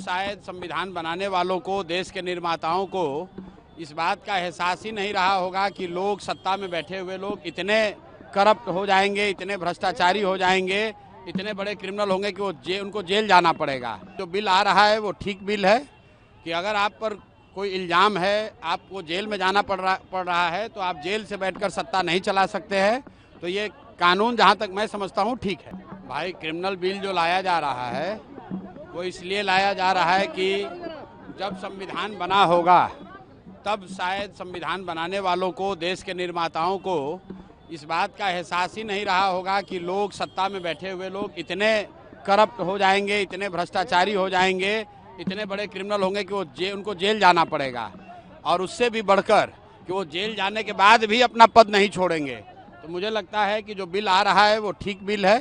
शायद संविधान बनाने वालों को, देश के निर्माताओं को इस बात का एहसास ही नहीं रहा होगा कि लोग, सत्ता में बैठे हुए लोग इतने करप्ट हो जाएंगे, इतने भ्रष्टाचारी हो जाएंगे, इतने बड़े क्रिमिनल होंगे कि उनको जेल जाना पड़ेगा। जो बिल आ रहा है वो ठीक बिल है कि अगर आप पर कोई इल्ज़ाम है, आपको जेल में जाना पड़ रहा है तो आप जेल से बैठकर सत्ता नहीं चला सकते हैं। तो ये कानून जहाँ तक मैं समझता हूँ ठीक है। भाई, क्रिमिनल बिल जो लाया जा रहा है वो इसलिए लाया जा रहा है कि जब संविधान बना होगा तब शायद संविधान बनाने वालों को, देश के निर्माताओं को इस बात का एहसास ही नहीं रहा होगा कि लोग, सत्ता में बैठे हुए लोग इतने करप्ट हो जाएंगे, इतने भ्रष्टाचारी हो जाएंगे, इतने बड़े क्रिमिनल होंगे कि उनको जेल जाना पड़ेगा। और उससे भी बढ़कर कि वो जेल जाने के बाद भी अपना पद नहीं छोड़ेंगे। तो मुझे लगता है कि जो बिल आ रहा है वो ठीक बिल है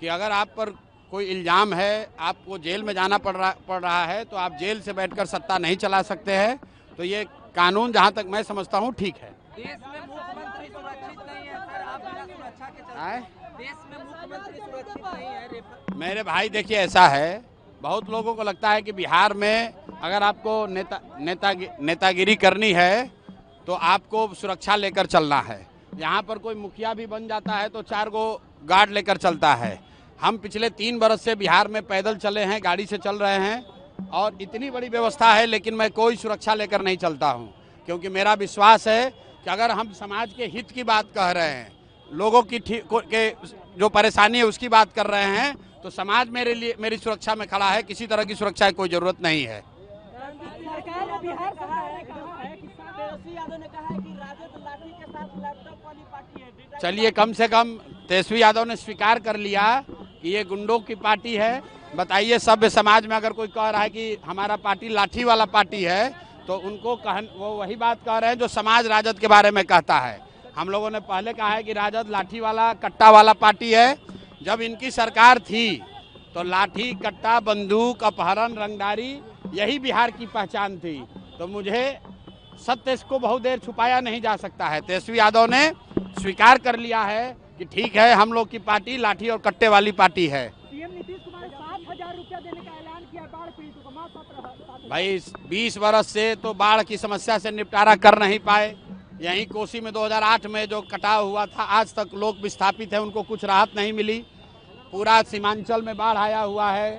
कि अगर आप पर कोई इल्ज़ाम है, आपको जेल में जाना पड़ रहा है तो आप जेल से बैठकर सत्ता नहीं चला सकते हैं। तो ये कानून जहाँ तक मैं समझता हूँ ठीक है। देश में मुख्यमंत्री सुरक्षित नहीं है सर, आप बिना सुरक्षा के चलते। देश में मुख्यमंत्री सुरक्षित नहीं है। मेरे भाई, देखिए ऐसा है, बहुत लोगों को लगता है कि बिहार में अगर आपको नेतागिरी करनी है तो आपको सुरक्षा लेकर चलना है। यहाँ पर कोई मुखिया भी बन जाता है तो 4 गो गार्ड लेकर चलता है। हम पिछले 3 बरस से बिहार में पैदल चले हैं, गाड़ी से चल रहे हैं और इतनी बड़ी व्यवस्था है, लेकिन मैं कोई सुरक्षा लेकर नहीं चलता हूँ, क्योंकि मेरा विश्वास है कि अगर हम समाज के हित की बात कह रहे हैं, लोगों की के जो परेशानी है उसकी बात कर रहे हैं, तो समाज मेरी सुरक्षा में खड़ा है। किसी तरह की सुरक्षा की कोई जरूरत नहीं है। चलिए, कम से कम तेजस्वी यादव ने स्वीकार कर लिया कि ये गुंडों की पार्टी है। बताइए, सभ्य समाज में अगर कोई कह रहा है कि हमारा पार्टी लाठी वाला पार्टी है तो उनको वो वही बात कह रहे हैं जो समाज राजद के बारे में कहता है। हम लोगों ने पहले कहा है कि राजद लाठी वाला, कट्टा वाला पार्टी है। जब इनकी सरकार थी तो लाठी, कट्टा, बंदूक, अपहरण, रंगदारी यही बिहार की पहचान थी। तो मुझे सत्य को बहुत देर छुपाया नहीं जा सकता है। तेजस्वी यादव ने स्वीकार कर लिया है कि ठीक है, हम लोग की पार्टी लाठी और कट्टे वाली पार्टी है। सीएम नीतीश कुमार ने 7,000 रुपया देने का ऐलान किया बाढ़ पीड़ितों को। भाई, 20 वर्ष से तो बाढ़ की समस्या से निपटारा कर नहीं पाए। यहीं कोसी में 2008 में जो कटाव हुआ था, आज तक लोग विस्थापित हैं, उनको कुछ राहत नहीं मिली। पूरा सीमांचल में बाढ़ आया हुआ है,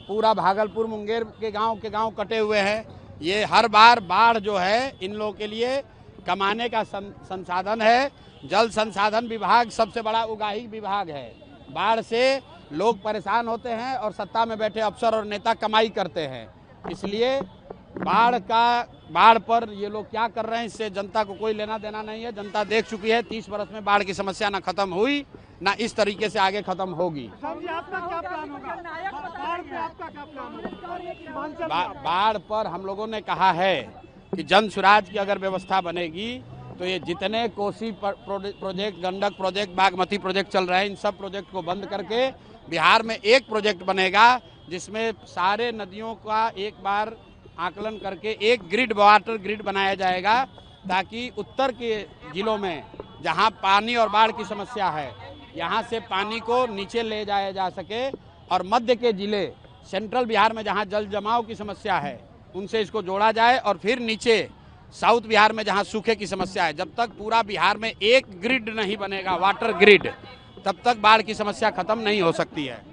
पूरा भागलपुर, मुंगेर के गांव कटे हुए हैं। ये हर बार बाढ़ जो है इन लोगों के लिए कमाने का संसाधन है। जल संसाधन विभाग सबसे बड़ा उगाही विभाग है। बाढ़ से लोग परेशान होते हैं और सत्ता में बैठे अफसर और नेता कमाई करते हैं। इसलिए बाढ़ पर ये लोग क्या कर रहे हैं, इससे जनता को कोई लेना देना नहीं है। जनता देख चुकी है, 30 वर्ष में बाढ़ की समस्या ना खत्म हुई, ना इस तरीके से आगे खत्म होगी। बाढ़ पर हम लोगों ने कहा है कि जन सुराज की अगर व्यवस्था बनेगी तो ये जितने Kosi project, Gandak project, Bagmati project चल रहे हैं, इन सब प्रोजेक्ट को बंद करके बिहार में एक प्रोजेक्ट बनेगा जिसमें सारे नदियों का एक बार आकलन करके एक ग्रिड, वाटर ग्रिड बनाया जाएगा, ताकि उत्तर के जिलों में जहां पानी और बाढ़ की समस्या है, यहां से पानी को नीचे ले जाया जा सके, और मध्य के जिले, सेंट्रल बिहार में जहां जल जमाव की समस्या है, उनसे इसको जोड़ा जाए। और फिर नीचे साउथ बिहार में जहां सूखे की समस्या है, जब तक पूरा बिहार में एक ग्रिड नहीं बनेगा, वाटर ग्रिड, तब तक बाढ़ की समस्या खत्म नहीं हो सकती है।